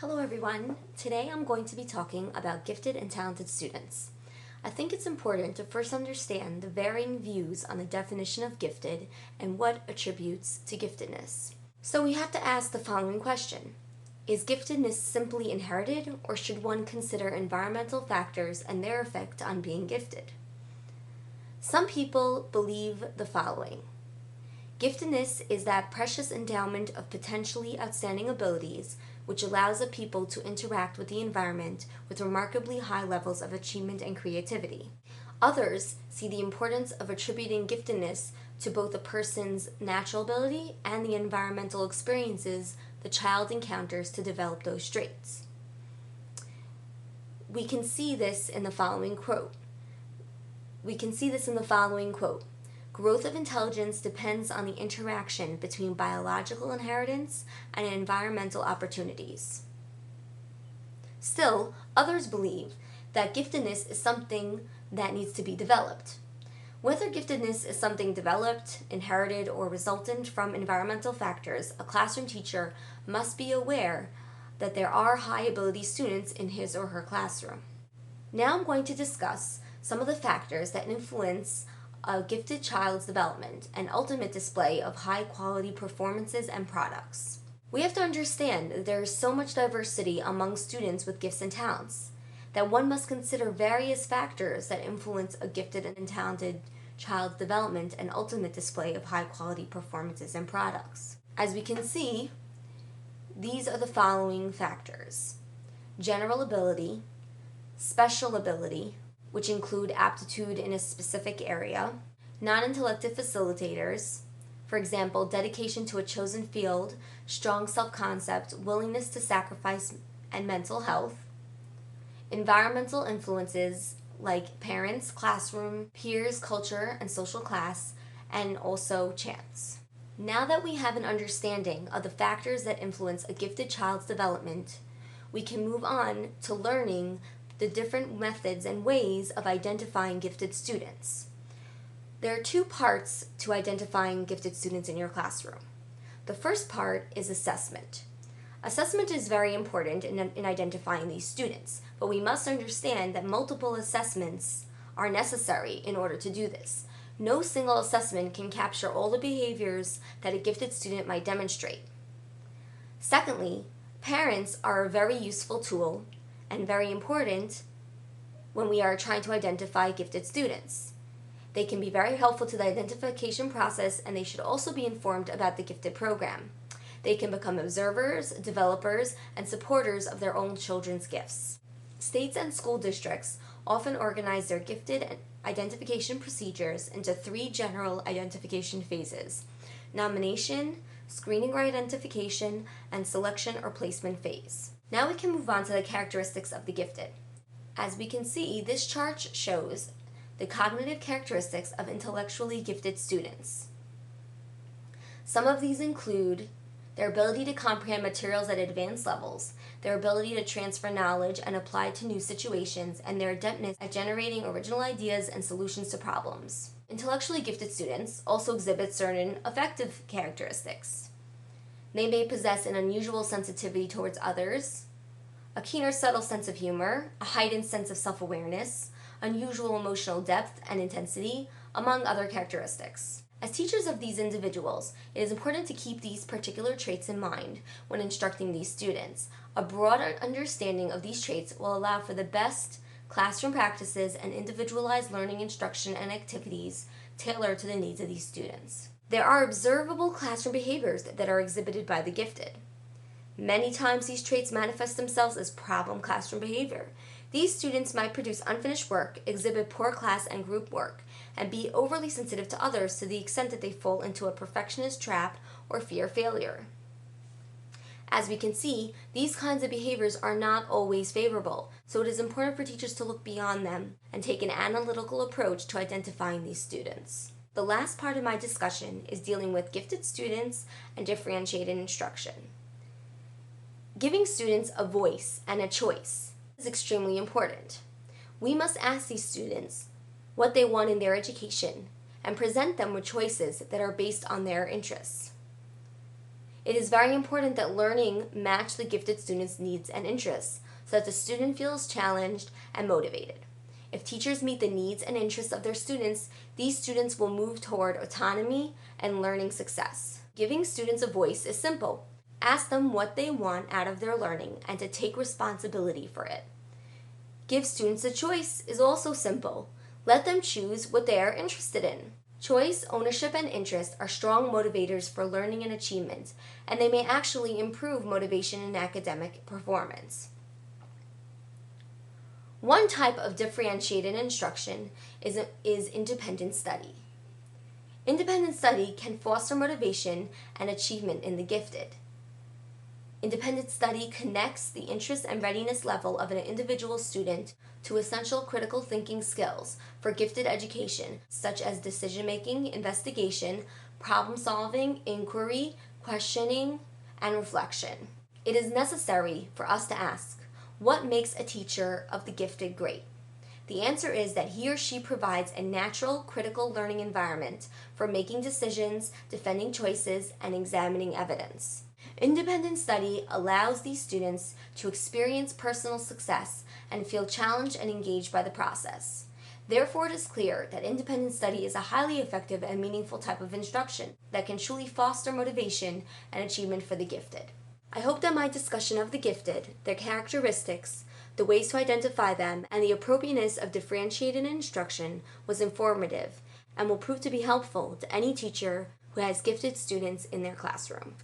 Hello everyone. Today I'm going to be talking about gifted and talented students. I think it's important to first understand the varying views on the definition of gifted and what attributes to giftedness. So we have to ask the following question. Is giftedness simply inherited, or should one consider environmental factors and their effect on being gifted? Some people believe the following. Giftedness is that precious endowment of potentially outstanding abilities which allows a people to interact with the environment with remarkably high levels of achievement and creativity. Others see the importance of attributing giftedness to both a person's natural ability and the environmental experiences the child encounters to develop those traits. We can see this in the following quote. Growth of intelligence depends on the interaction between biological inheritance and environmental opportunities. Still, others believe that giftedness is something that needs to be developed. Whether giftedness is something developed, inherited, or resultant from environmental factors, a classroom teacher must be aware that there are high-ability students in his or her classroom. Now I'm going to discuss some of the factors that influence a gifted child's development and ultimate display of high-quality performances and products. We have to understand that there is so much diversity among students with gifts and talents that one must consider various factors that influence a gifted and talented child's development and ultimate display of high-quality performances and products. As we can see, these are the following factors: general ability, special ability, which include aptitude in a specific area, non-intellective facilitators, for example, dedication to a chosen field, strong self-concept, willingness to sacrifice, and mental health, environmental influences like parents, classroom, peers, culture, and social class, and also chance. Now that we have an understanding of the factors that influence a gifted child's development, we can move on to learning the different methods and ways of identifying gifted students. There are two parts to identifying gifted students in your classroom. The first part is assessment. Assessment is very important in identifying these students, but we must understand that multiple assessments are necessary in order to do this. No single assessment can capture all the behaviors that a gifted student might demonstrate. Secondly, parents are a very useful tool and very important when we are trying to identify gifted students. They can be very helpful to the identification process, and they should also be informed about the gifted program. They can become observers, developers, and supporters of their own children's gifts. States and school districts often organize their gifted identification procedures into 3 general identification phases: nomination, screening or identification, and selection or placement phase. Now we can move on to the characteristics of the gifted. As we can see, this chart shows the cognitive characteristics of intellectually gifted students. Some of these include their ability to comprehend materials at advanced levels, their ability to transfer knowledge and apply it to new situations, and their adeptness at generating original ideas and solutions to problems. Intellectually gifted students also exhibit certain affective characteristics. They may possess an unusual sensitivity towards others, a keen or subtle sense of humor, a heightened sense of self-awareness, unusual emotional depth and intensity, among other characteristics. As teachers of these individuals, it is important to keep these particular traits in mind when instructing these students. A broader understanding of these traits will allow for the best classroom practices and individualized learning instruction and activities tailored to the needs of these students. There are observable classroom behaviors that are exhibited by the gifted. Many times these traits manifest themselves as problem classroom behavior. These students might produce unfinished work, exhibit poor class and group work, and be overly sensitive to others to the extent that they fall into a perfectionist trap or fear failure. As we can see, these kinds of behaviors are not always favorable, so it is important for teachers to look beyond them and take an analytical approach to identifying these students. The last part of my discussion is dealing with gifted students and differentiated instruction. Giving students a voice and a choice is extremely important. We must ask these students what they want in their education and present them with choices that are based on their interests. It is very important that learning match the gifted student's needs and interests so that the student feels challenged and motivated. If teachers meet the needs and interests of their students, these students will move toward autonomy and learning success. Giving students a voice is simple. Ask them what they want out of their learning and to take responsibility for it. Give students a choice is also simple. Let them choose what they are interested in. Choice, ownership, and interest are strong motivators for learning and achievement, and they may actually improve motivation and academic performance. One type of differentiated instruction is independent study. Independent study can foster motivation and achievement in the gifted. Independent study connects the interest and readiness level of an individual student to essential critical thinking skills for gifted education, such as decision-making, investigation, problem-solving, inquiry, questioning, and reflection. It is necessary for us to ask, what makes a teacher of the gifted great? The answer is that he or she provides a natural, critical learning environment for making decisions, defending choices, and examining evidence. Independent study allows these students to experience personal success and feel challenged and engaged by the process. Therefore, it is clear that independent study is a highly effective and meaningful type of instruction that can truly foster motivation and achievement for the gifted. I hope that my discussion of the gifted, their characteristics, the ways to identify them, and the appropriateness of differentiated instruction was informative and will prove to be helpful to any teacher who has gifted students in their classroom.